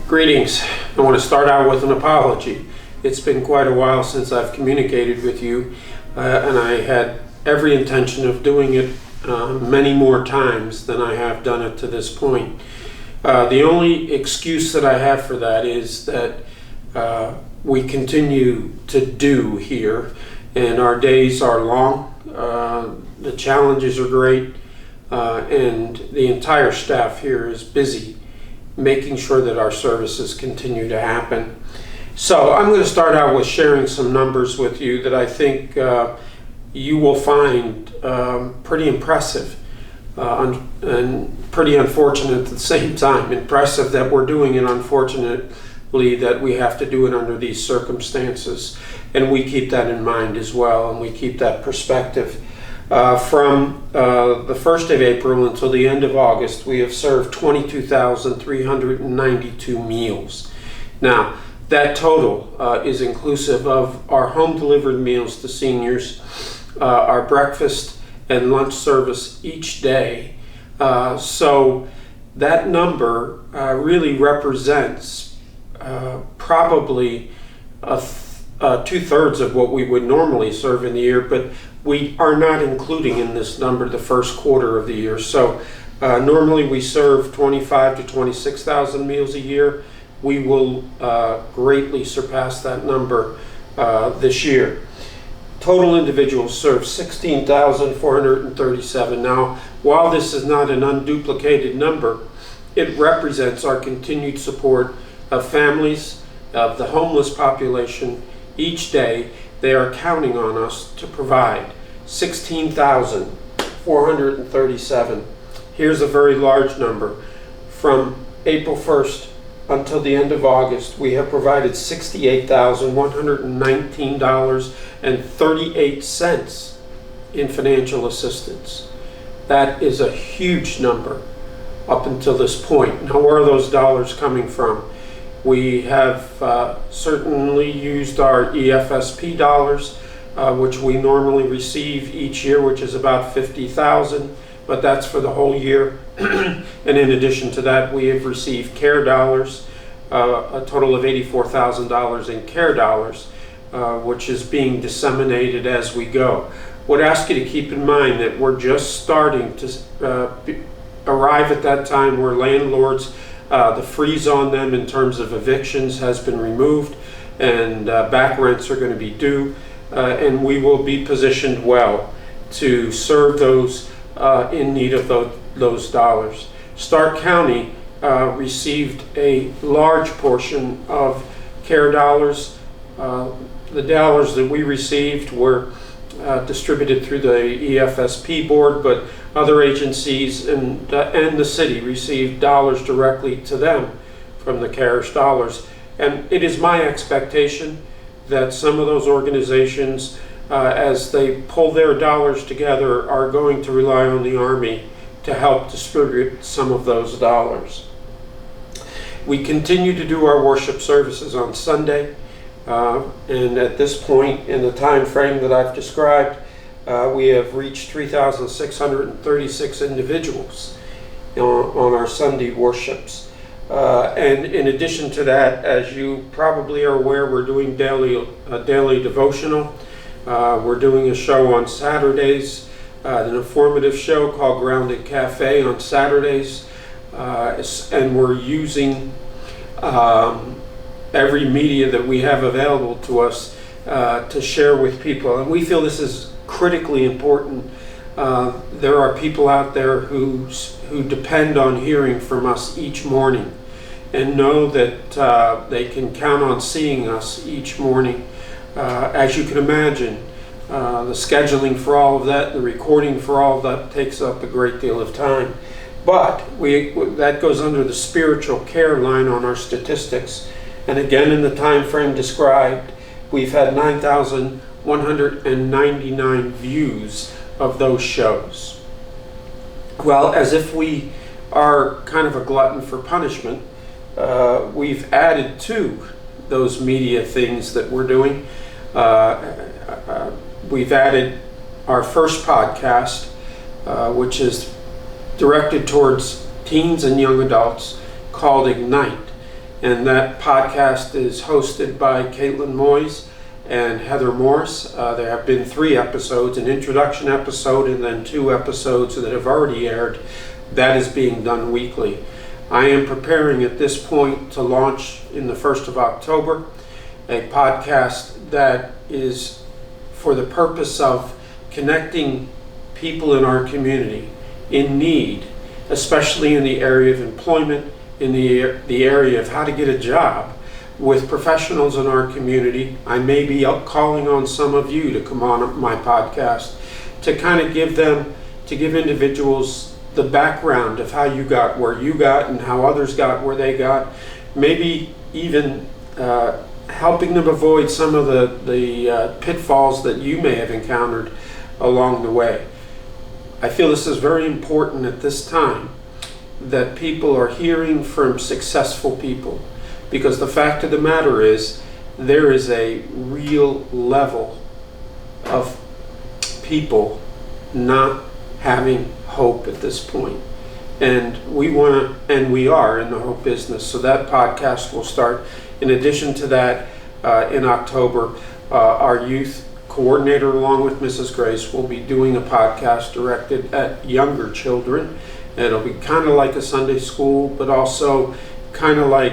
Greetings. I want to start out with an apology. It's been quite a while since I've communicated with you, and I had every intention of doing it many more times than I have done it to this point. The only excuse that I have for that is that we continue to do here, and our days are long. The challenges are great, and the entire staff here is busy making sure that our services continue to happen. So I'm going to start out with sharing some numbers with you that I think you will find pretty impressive and pretty unfortunate at the same time. Impressive that we're doing it, unfortunately that we have to do it under these circumstances. And we keep that in mind as well, and we keep that perspective. From the 1st of April until the end of August, we have served 22,392 meals. Now, that total is inclusive of our home-delivered meals to seniors, our breakfast and lunch service each day. So that number really represents probably two-thirds of what we would normally serve in the year, but we are not including in this number the first quarter of the year. So normally we serve 25 to 26,000 meals a year. We will greatly surpass that number this year. Total individuals served 16,437. Now, while this is not an unduplicated number, it represents our continued support of families, of the homeless population. Each day, they are counting on us to provide 16,437. Here's a very large number. From April 1st until the end of August, we have provided $68,119.38 in financial assistance. That is a huge number up until this point. Now, where are those dollars coming from? We have certainly used our EFSP dollars, which we normally receive each year, which is about $50,000, but that's for the whole year. And in addition to that, we have received CARE dollars, a total of $84,000 in CARE dollars, which is being disseminated as we go. Would ask you to keep in mind that we're just starting to arrive at that time where landlords, the freeze on them in terms of evictions has been removed, and back rents are going to be due, and we will be positioned well to serve those in need of those dollars. Stark County received a large portion of CARE dollars. The dollars that we received were distributed through the EFSP board, but other agencies and the city received dollars directly to them from the CARES dollars. And it is my expectation that some of those organizations, as they pull their dollars together, are going to rely on the Army to help distribute some of those dollars. We continue to do our worship services on Sunday, and at this point in the time frame that I've described, we have reached 3,636 individuals on our Sunday worships. And in addition to that, as you probably are aware, we're doing daily devotional. We're doing a show on Saturdays, an informative show called Grounded Cafe on Saturdays, and we're using every media that we have available to us to share with people. And we feel this is critically important. There are people out there who depend on hearing from us each morning and know that they can count on seeing us each morning. As you can imagine, the scheduling for all of that, the recording for all of that takes up a great deal of time. But that goes under the spiritual care line on our statistics. And again, in the time frame described, we've had 9,199 views of those shows. Well, as if we are kind of a glutton for punishment, we've added to those media things that we're doing. We've added our first podcast, which is directed towards teens and young adults, called Ignite. and that podcast is hosted by Caitlin Moyes and Heather Morris. There have been 3 episodes, an introduction episode and then 2 episodes that have already aired. That is being done weekly. I am preparing at this point to launch in the 1st of October a podcast that is for the purpose of connecting people in our community in need, especially in the area of employment, in the area of how to get a job, with professionals in our community. I may be calling on some of you to come on my podcast to kind of give individuals the background of how you got where you got and how others got where they got, maybe even helping them avoid some of the pitfalls that you may have encountered along the way. I feel this is very important at this time, that people are hearing from successful people, because the fact of the matter is there is a real level of people not having hope at this point. And we are in the hope business. So that podcast will start. In addition to that, in October, our youth coordinator, along with Mrs. Grace, will be doing a podcast directed at younger children. And it'll be kind of like a Sunday school, but also kind of like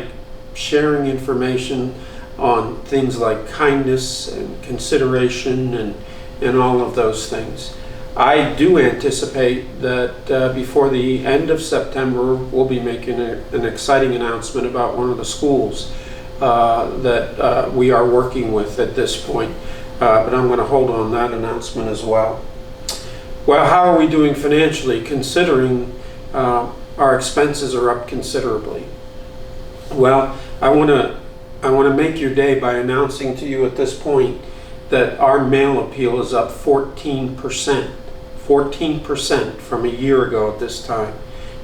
sharing information on things like kindness and consideration and all of those things. I do anticipate that before the end of September, we'll be making an exciting announcement about one of the schools that we are working with at this point. But I'm going to hold on that announcement as well. Well, how are we doing financially, considering our expenses are up considerably? Well, I want to make your day by announcing to you at this point that our mail appeal is up 14%. 14% from a year ago at this time.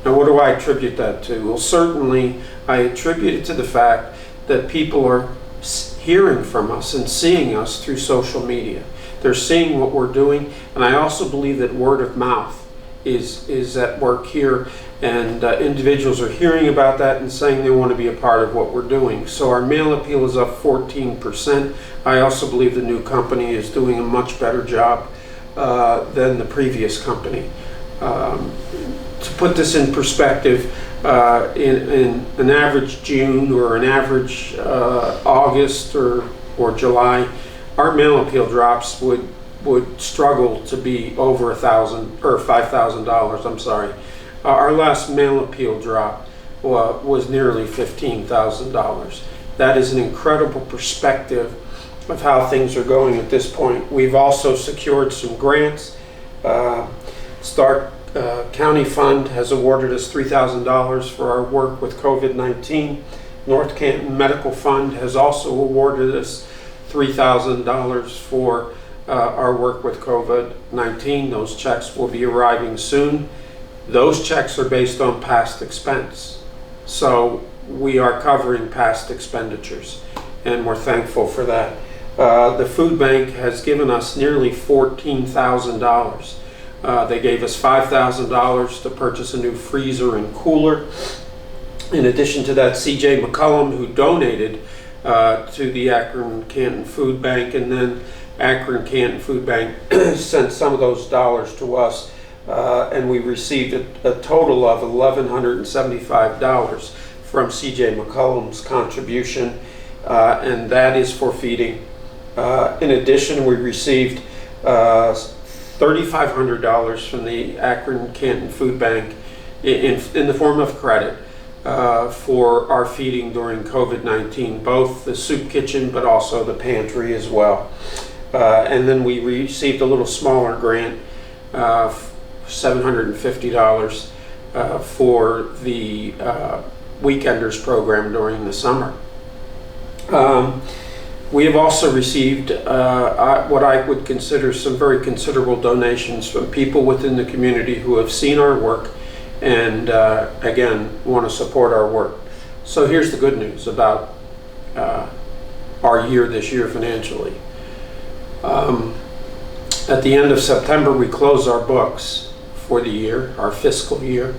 Now, what do I attribute that to? Well, certainly I attribute it to the fact that people are hearing from us and seeing us through social media. They're seeing what we're doing, and I also believe that word of mouth is at work here, and individuals are hearing about that and saying they want to be a part of what we're doing. So our mail appeal is up 14%. I also believe the new company is doing a much better job than the previous company. To put this in perspective, in an average June or an average August or July, our mail appeal drops would struggle to be over $5,000. I'm sorry. Our last mail appeal drop was nearly $15,000. That is an incredible perspective of how things are going at this point. We've also secured some grants. Stark County Fund has awarded us $3,000 for our work with COVID-19. North Canton Medical Fund has also awarded us $3,000 for our work with COVID-19. Those checks will be arriving soon. Those checks are based on past expense. So we are covering past expenditures, and we're thankful for that. The food bank has given us nearly $14,000. They gave us $5,000 to purchase a new freezer and cooler. In addition to that, C.J. McCullum, who donated to the Akron Canton Food Bank, and then Akron Canton Food Bank sent some of those dollars to us, and we received a total of $1,175 from C.J. McCullum's contribution, and that is for feeding. In addition, we received $3,500 from the Akron Canton Food Bank in the form of credit for our feeding during COVID-19, both the soup kitchen but also the pantry as well. And then we received a little smaller grant, $750 for the Weekenders program during the summer. We have also received what I would consider some very considerable donations from people within the community who have seen our work and, again, want to support our work. So here's the good news about our year this year financially. At the end of September, we close our books for the year, our fiscal year,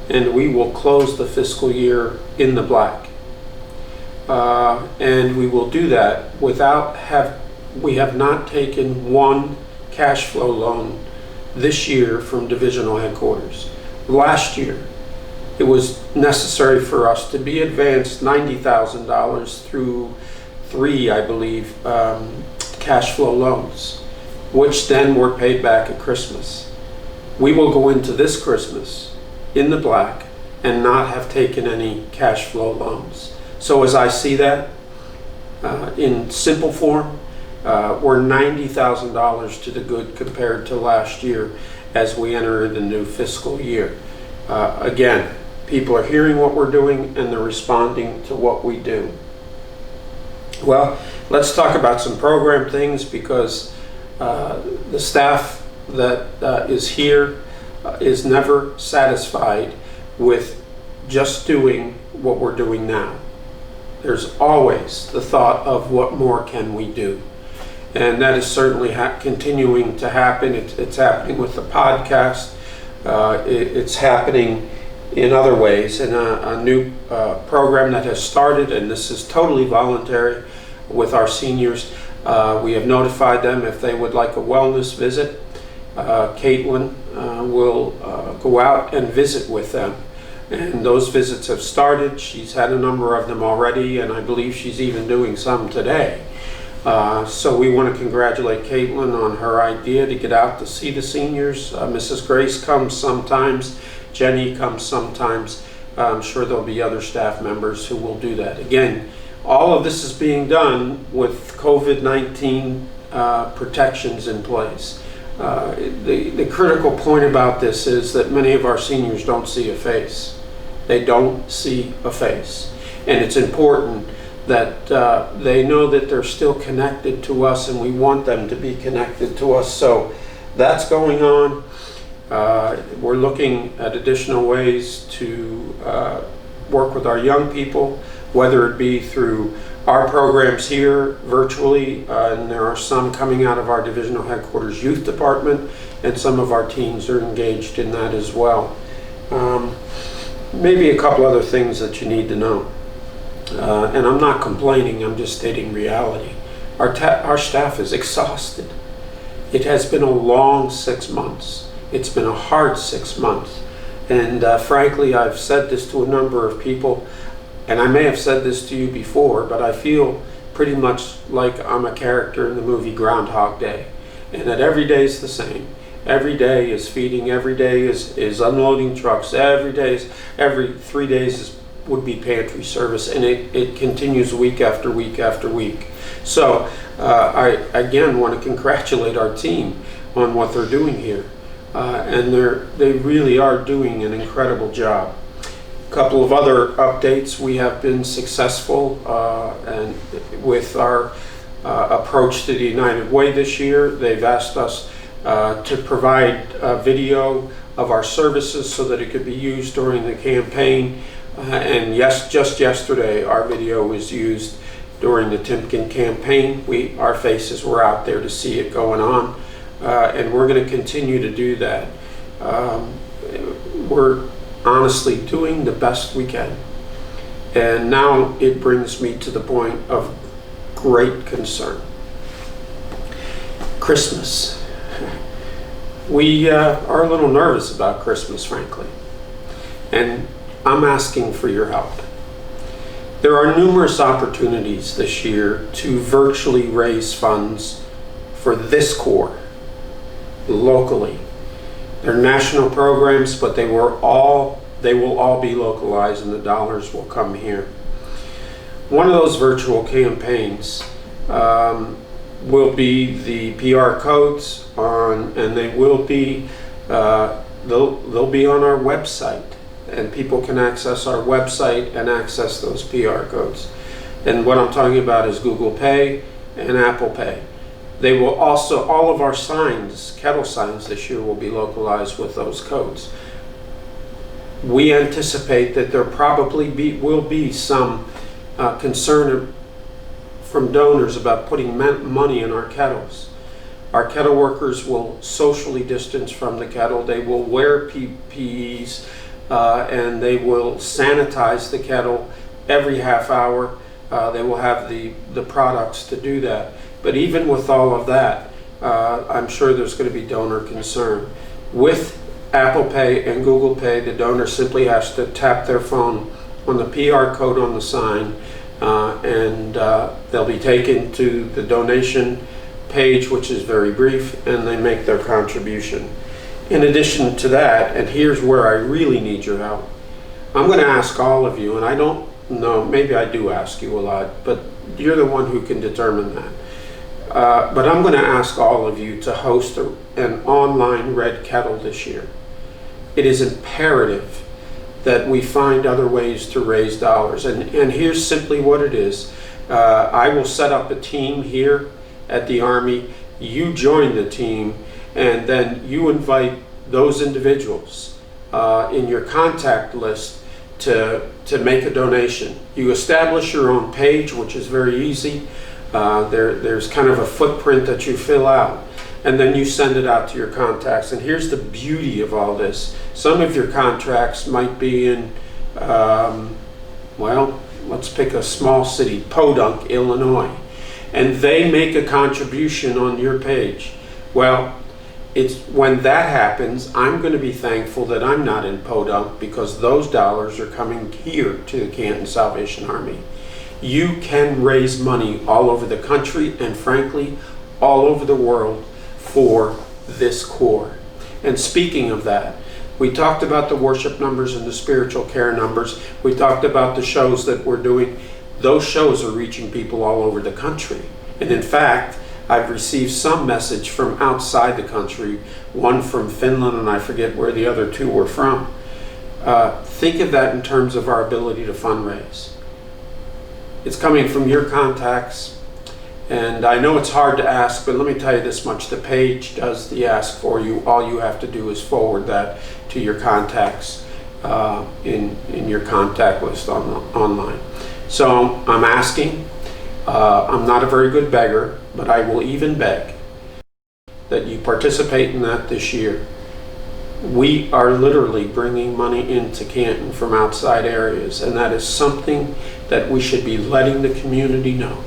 and we will close the fiscal year in the black. and we will do that we have not taken one cash flow loan this year from divisional headquarters. Last year, it was necessary for us to be advanced $90,000 through three, I believe, cash flow loans, which then were paid back at Christmas. We will go into this Christmas in the black and not have taken any cash flow loans. So as I see that, in simple form, we're $90,000 to the good compared to last year as we enter the new fiscal year. Again, people are hearing what we're doing and they're responding to what we do. Well, let's talk about some program things, because the staff that is here is never satisfied with just doing what we're doing now. There's always the thought of what more can we do. And that is certainly continuing to happen. It's happening with the podcast. It's happening in other ways. And a new program that has started, and this is totally voluntary with our seniors. We have notified them if they would like a wellness visit. Caitlin will go out and visit with them. And those visits have started. She's had a number of them already, and I believe she's even doing some today. So we want to congratulate Caitlin on her idea to get out to see the seniors. Mrs. Grace comes sometimes. Jenny comes sometimes. I'm sure there'll be other staff members who will do that. Again, all of this is being done with COVID-19 protections in place. The critical point about this is that many of our seniors don't see a face. They don't see a face. And it's important that they know that they're still connected to us, and we want them to be connected to us. So that's going on. We're looking at additional ways to work with our young people, whether it be through our programs here virtually, and there are some coming out of our divisional headquarters youth department, and some of our teens are engaged in that as well. Maybe a couple other things that you need to know. And I'm not complaining, I'm just stating reality. Our staff is exhausted. It has been a long 6 months. It's been a hard 6 months. And frankly, I've said this to a number of people, and I may have said this to you before, but I feel pretty much like I'm a character in the movie Groundhog Day, and that every day is the same. Every day is feeding, every day is unloading trucks, every 3 days would be pantry service, and it continues week after week after week. So I again want to congratulate our team on what they're doing here, and they really are doing an incredible job. A couple of other updates. We have been successful and with our approach to the United Way this year. They've asked us to provide a video of our services so that it could be used during the campaign. And yes, just yesterday our video was used during the Timken campaign. Our faces were out there to see it going on, and we're going to continue to do that. We're honestly doing the best we can. And now it brings me to the point of great concern. Christmas. We are a little nervous about Christmas, frankly. And I'm asking for your help. There are numerous opportunities this year to virtually raise funds for this Corps locally. They're national programs, but they will all be localized, and the dollars will come here. One of those virtual campaigns will be the PR codes and they will be they'll be on our website, and people can access our website and access those PR codes. And what I'm talking about is Google Pay and Apple Pay. They will also, all of our signs, kettle signs this year, will be localized with those codes. We anticipate that there probably will be some concern from donors about putting money in our kettles. Our kettle workers will socially distance from the kettle. They will wear PPEs and they will sanitize the kettle every half hour. They will have the products to do that. But even with all of that, I'm sure there's going to be donor concern. With Apple Pay and Google Pay, the donor simply has to tap their phone on the PR code on the sign, and they'll be taken to the donation page, which is very brief, and they make their contribution. In addition to that, and here's where I really need your help, I'm going to ask all of you, and I don't know, maybe I do ask you a lot, but you're the one who can determine that. But I'm going to ask all of you to host an online Red Kettle this year. It is imperative that we find other ways to raise dollars. And here's simply what it is. I will set up a team here at the Army. You join the team, and then you invite those individuals in your contact list to make a donation. You establish your own page, which is very easy. There's kind of a footprint that you fill out, and then you send it out to your contacts. And here's the beauty of all this. Some of your contacts might be in, well, let's pick a small city, Podunk, Illinois, and they make a contribution on your page. Well, it's when that happens, I'm going to be thankful that I'm not in Podunk, because those dollars are coming here to the Canton Salvation Army. You can raise money all over the country and frankly all over the world for this Corps. And speaking of that, we talked about the worship numbers and the spiritual care numbers. We talked about the shows that we're doing. Those shows are reaching people all over the country. And in fact, I've received some message from outside the country, one from Finland, and I forget where the other two were from. Think of that in terms of our ability to fundraise. It's coming from your contacts, and I know it's hard to ask, but let me tell you this much. The page does the ask for you. All you have to do is forward that to your contacts in your contact list online. So I'm asking, I'm not a very good beggar, but I will even beg that you participate in that this year. We are literally bringing money into Canton from outside areas, and that is something that we should be letting the community know,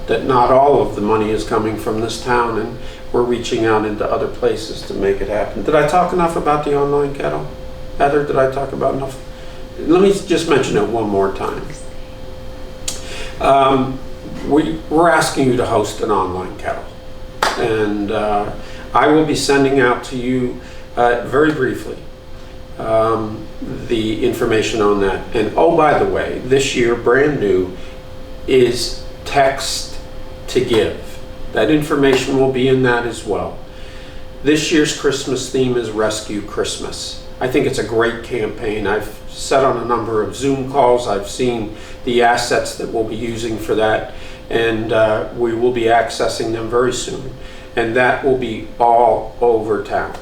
that not all of the money is coming from this town, and we're reaching out into other places to make it happen. Did I talk enough about the online kettle? Heather, did I talk about enough? Let me just mention it one more time. We're asking you to host an online kettle, and I will be sending out to you very briefly the information on that. And oh, by the way, this year, brand new, is text to give. That information will be in that as well. This year's Christmas theme is Rescue Christmas. I think it's a great campaign. I've sat on a number of Zoom calls. I've seen the assets that we'll be using for that, and we will be accessing them very soon. And that will be all over town.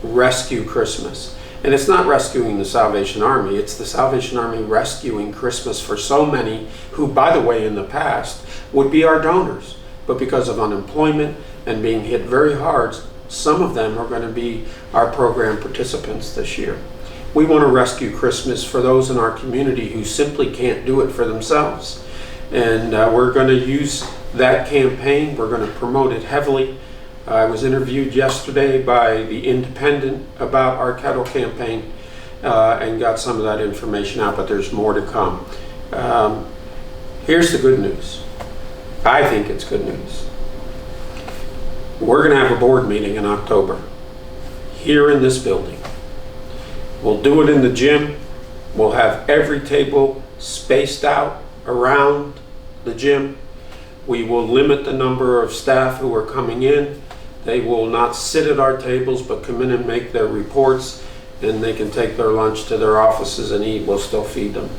Rescue Christmas. And it's not rescuing the Salvation Army, it's the Salvation Army rescuing Christmas for so many who, by the way, in the past would be our donors, but because of unemployment and being hit very hard, some of them are going to be our program participants this year. We want to rescue Christmas for those in our community who simply can't do it for themselves. And we're going to use that campaign. We're going to promote it heavily. I was interviewed yesterday by The Independent about our kettle campaign and got some of that information out, but there's more to come. Here's the good news. I think it's good news. We're going to have a board meeting in October here in this building. We'll do it in the gym. We'll have every table spaced out around the gym. We will limit the number of staff who are coming in. They will not sit at our tables, but come in and make their reports, and they can take their lunch to their offices and eat. We'll still feed them.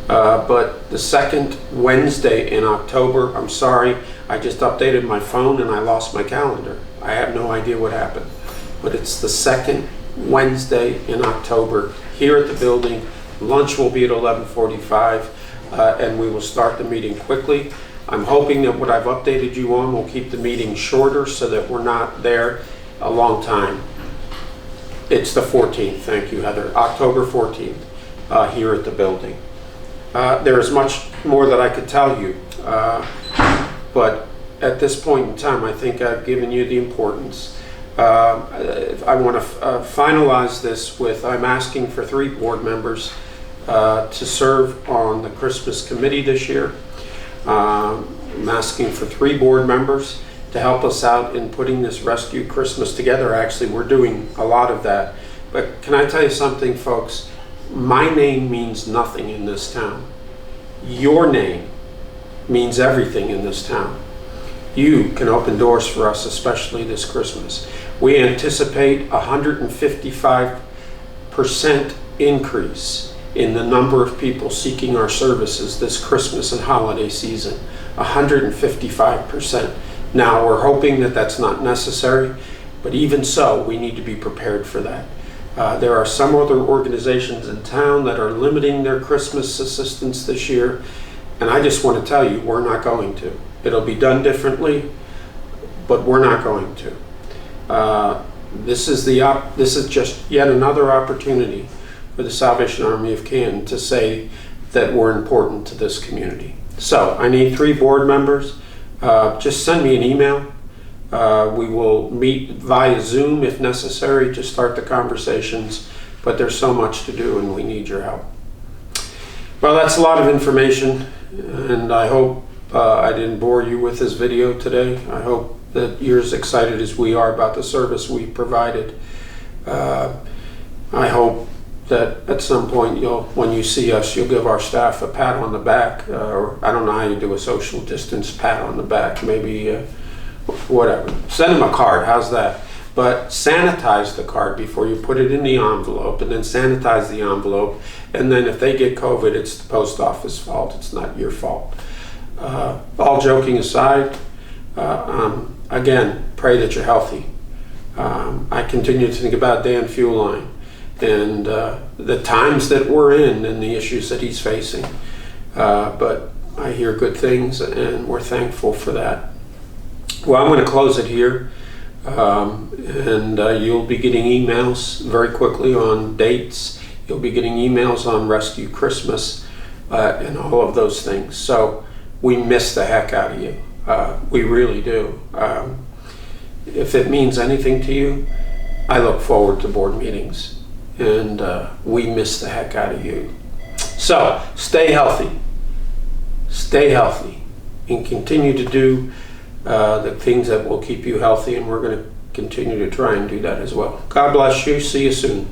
But the second Wednesday in October, I'm sorry, I just updated my phone and I lost my calendar. I have no idea what happened. But it's the second Wednesday in October here at the building. Lunch will be at 11:45, and we will start the meeting quickly. I'm hoping that what I've updated you on will keep the meeting shorter so that we're not there a long time. It's the 14th, thank you, Heather, October 14th, here at the building. There is much more that I could tell you, but at this point in time, I think I've given you the importance. I want to finalize this with, I'm asking for 3 board members to serve on the Christmas committee this year. I'm asking for 3 board members to help us out in putting this Rescue Christmas together. Actually, we're doing a lot of that. But can I tell you something, folks? My name means nothing in this town. Your name means everything in this town. You can open doors for us, especially this Christmas. We anticipate 155% increase in the number of people seeking our services this Christmas and holiday season. 155%. Now, we're hoping that that's not necessary, but even so, we need to be prepared for that. There are some other organizations in town that are limiting their Christmas assistance this year, and I just want to tell you, we're not going to. It'll be done differently, but we're not going to. This is just yet another opportunity for the Salvation Army of Canton to say that we're important to this community. So I need 3 board members. Just send me an email. We will meet via Zoom if necessary to start the conversations, but there's so much to do and we need your help. Well, that's a lot of information, and I hope I didn't bore you with this video today. I hope that you're as excited as we are about the service we provided. I hope that at some point, when you see us, you'll give our staff a pat on the back, or I don't know how you do a social distance pat on the back, maybe whatever. Send them a card, how's that? But sanitize the card before you put it in the envelope, and then sanitize the envelope, and then if they get COVID, it's the post office fault, it's not your fault. All joking aside, again, pray that you're healthy. I continue to think about Dan Fueline and the times that we're in and the issues that he's facing. But I hear good things, and we're thankful for that. Well, I'm going to close it here, and you'll be getting emails very quickly on dates. You'll be getting emails on Rescue Christmas and all of those things. So we miss the heck out of you. We really do. If it means anything to you, I look forward to board meetings, and we miss the heck out of you. So stay healthy, and continue to do the things that will keep you healthy, and we're going to continue to try and do that as well. God bless you. See you soon.